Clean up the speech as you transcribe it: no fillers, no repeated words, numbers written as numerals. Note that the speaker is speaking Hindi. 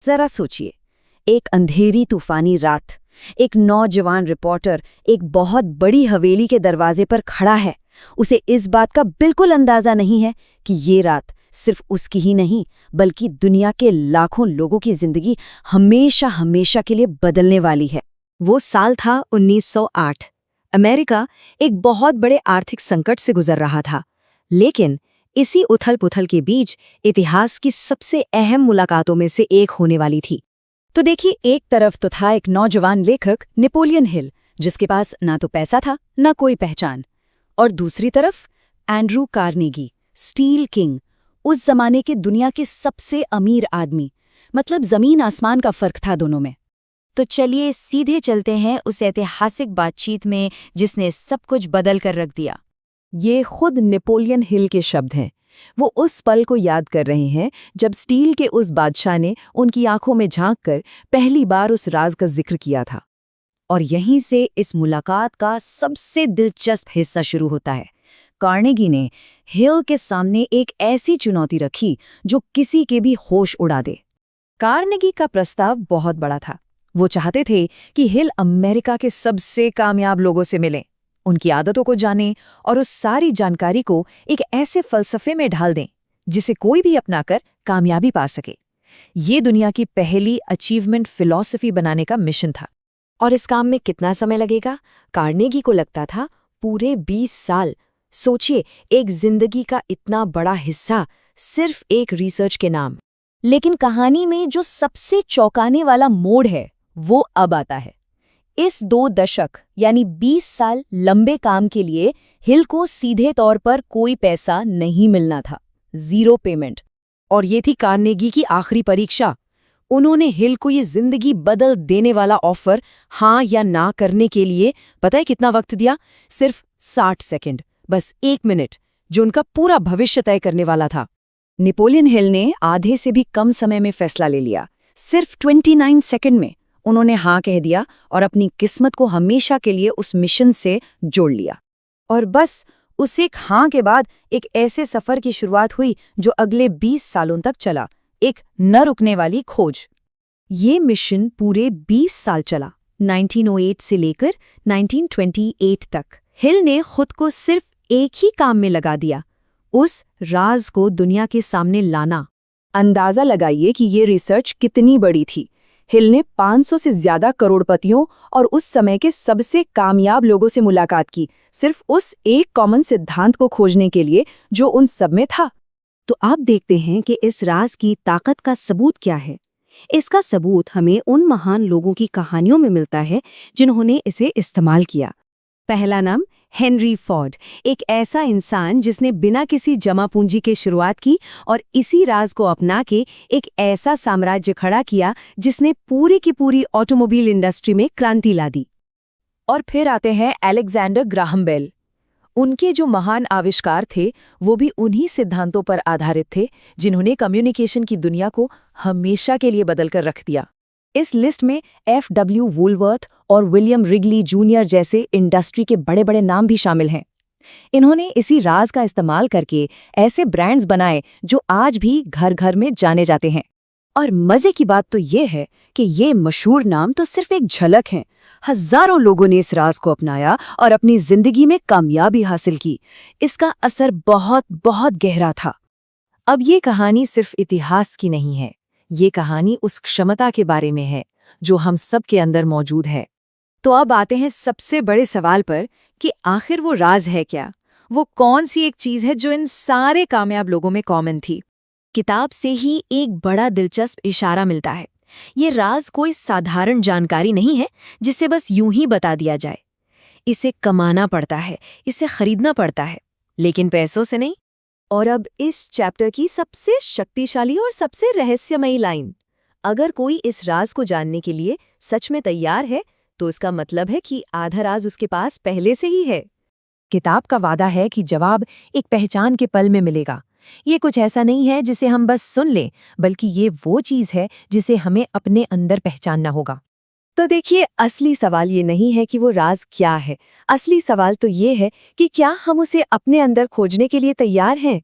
जरा सोचिए, एक अंधेरी तूफानी रात, एक नौजवान रिपोर्टर एक बहुत बड़ी हवेली के दरवाजे पर खड़ा है। उसे इस बात का बिल्कुल अंदाजा नहीं है कि ये रात सिर्फ उसकी ही नहीं बल्कि दुनिया के लाखों लोगों की जिंदगी हमेशा हमेशा के लिए बदलने वाली है। वो साल था 1908। अमेरिका एक बहुत बड़े आर्थिक संकट से गुजर रहा था, लेकिन इसी उथल-पुथल के बीच इतिहास की सबसे अहम मुलाकातों में से एक होने वाली थी। तो देखिए, एक तरफ तो था एक नौजवान लेखक नेपोलियन हिल, जिसके पास ना तो पैसा था ना कोई पहचान, और दूसरी तरफ एंड्रू कार्नेगी, स्टील किंग, उस जमाने के दुनिया के सबसे अमीर आदमी। मतलब जमीन आसमान का फर्क था दोनों में। तो चलिए सीधे चलते हैं उस ऐतिहासिक बातचीत में जिसने सब कुछ बदल कर रख दिया। ये खुद नेपोलियन हिल के शब्द हैं। वो उस पल को याद कर रहे हैं जब स्टील के उस बादशाह ने उनकी आंखों में झांककर पहली बार उस राज का जिक्र किया था। और यहीं से इस मुलाकात का सबसे दिलचस्प हिस्सा शुरू होता है। कार्नेगी ने हिल के सामने एक ऐसी चुनौती रखी जो किसी के भी होश उड़ा दे। कार्नेगी का प्रस्ताव बहुत बड़ा था। वो चाहते थे कि हिल अमेरिका के सबसे कामयाब लोगों से मिलें, उनकी आदतों को जानें और उस सारी जानकारी को एक ऐसे फलसफे में ढाल दें जिसे कोई भी अपनाकर कामयाबी पा सके। ये दुनिया की पहली अचीवमेंट फिलॉसफी बनाने का मिशन था। और इस काम में कितना समय लगेगा? कार्नेगी को लगता था पूरे 20 साल। सोचिए, एक जिंदगी का इतना बड़ा हिस्सा सिर्फ एक रिसर्च के नाम। लेकिन कहानी में जो सबसे चौंकाने वाला मोड़ है वो अब आता है। इस 2 दशक यानी 20 साल लंबे काम के लिए हिल को सीधे तौर पर कोई पैसा नहीं मिलना था, 0 पेमेंट। और ये थी कार्नेगी की आखिरी परीक्षा। उन्होंने हिल को ये जिंदगी बदल देने वाला ऑफर हाँ या ना करने के लिए पता है कितना वक्त दिया? सिर्फ 60 सेकंड, बस 1 मिनट, जो उनका पूरा भविष्य तय करने वाला था। नेपोलियन हिल ने आधे से भी कम समय में फैसला ले लिया। सिर्फ 29 सेकंड में उन्होंने हाँ कह दिया और अपनी किस्मत को हमेशा के लिए उस मिशन से जोड़ लिया। और बस उस एक हाँ के बाद एक ऐसे सफर की शुरुआत हुई जो अगले 20 सालों तक चला, एक न रुकने वाली खोज। ये मिशन पूरे 20 साल चला, 1908 से लेकर 1928 तक। हिल ने खुद को सिर्फ एक ही काम में लगा दिया, उस राज को दुनिया के सामने लाना। अंदाजा लगाइए कि ये रिसर्च कितनी बड़ी थी। हिल ने 500 से ज्यादा करोड़पतियों और उस समय के सबसे कामयाब लोगों से मुलाकात की, सिर्फ उस एक कॉमन सिद्धांत को खोजने के लिए जो उन सब में था। तो आप देखते हैं कि इस राज की ताकत का सबूत क्या है। इसका सबूत हमें उन महान लोगों की कहानियों में मिलता है जिन्होंने इसे इस्तेमाल किया। पहला नाम हेनरी फोर्ड, एक ऐसा इंसान जिसने बिना किसी जमा पूंजी के शुरुआत की और इसी राज को अपना के एक ऐसा साम्राज्य खड़ा किया जिसने पूरी की पूरी ऑटोमोबाइल इंडस्ट्री में क्रांति ला दी। और फिर आते हैं अलेक्जेंडर ग्राहम बेल। उनके जो महान आविष्कार थे वो भी उन्हीं सिद्धांतों पर आधारित थे जिन्होंने कम्युनिकेशन की दुनिया को हमेशा के लिए बदलकर रख दिया। इस लिस्ट में F.W. वुलवर्थ और विलियम रिगली जूनियर जैसे इंडस्ट्री के बड़े बड़े नाम भी शामिल हैं। इन्होंने इसी राज का इस्तेमाल करके ऐसे ब्रांड्स बनाए जो आज भी घर घर में जाने जाते हैं। और मजे की बात तो ये है कि ये मशहूर नाम तो सिर्फ एक झलक हैं। हजारों लोगों ने इस राज को अपनाया और अपनी जिंदगी में कामयाबी हासिल की। इसका असर बहुत बहुत गहरा था। अब ये कहानी सिर्फ इतिहास की नहीं है, ये कहानी उस क्षमता के बारे में है जो हम सब के अंदर मौजूद है। तो अब आते हैं सबसे बड़े सवाल पर कि आखिर वो राज है क्या? वो कौन सी एक चीज है जो इन सारे कामयाब लोगों में कॉमन थी? किताब से ही एक बड़ा दिलचस्प इशारा मिलता है। ये राज कोई साधारण जानकारी नहीं है जिसे बस यूं ही बता दिया जाए। इसे कमाना पड़ता है, इसे खरीदना पड़ता है, लेकिन पैसों से नहीं। और अब इस चैप्टर की सबसे शक्तिशाली और सबसे रहस्यमयी लाइन। अगर कोई इस राज को जानने के लिए सच में तैयार है तो इसका मतलब है कि आधा राज उसके पास पहले से ही है। किताब का वादा है कि जवाब एक पहचान के पल में मिलेगा। ये कुछ ऐसा नहीं है जिसे हम बस सुन लें, बल्कि ये वो चीज़ है जिसे हमें अपने अंदर पहचानना होगा। तो देखिए, असली सवाल ये नहीं है कि वो राज क्या है। असली सवाल तो ये है कि क्या हम उसे अपने अंदर खोजने के लिए तैयार हैं।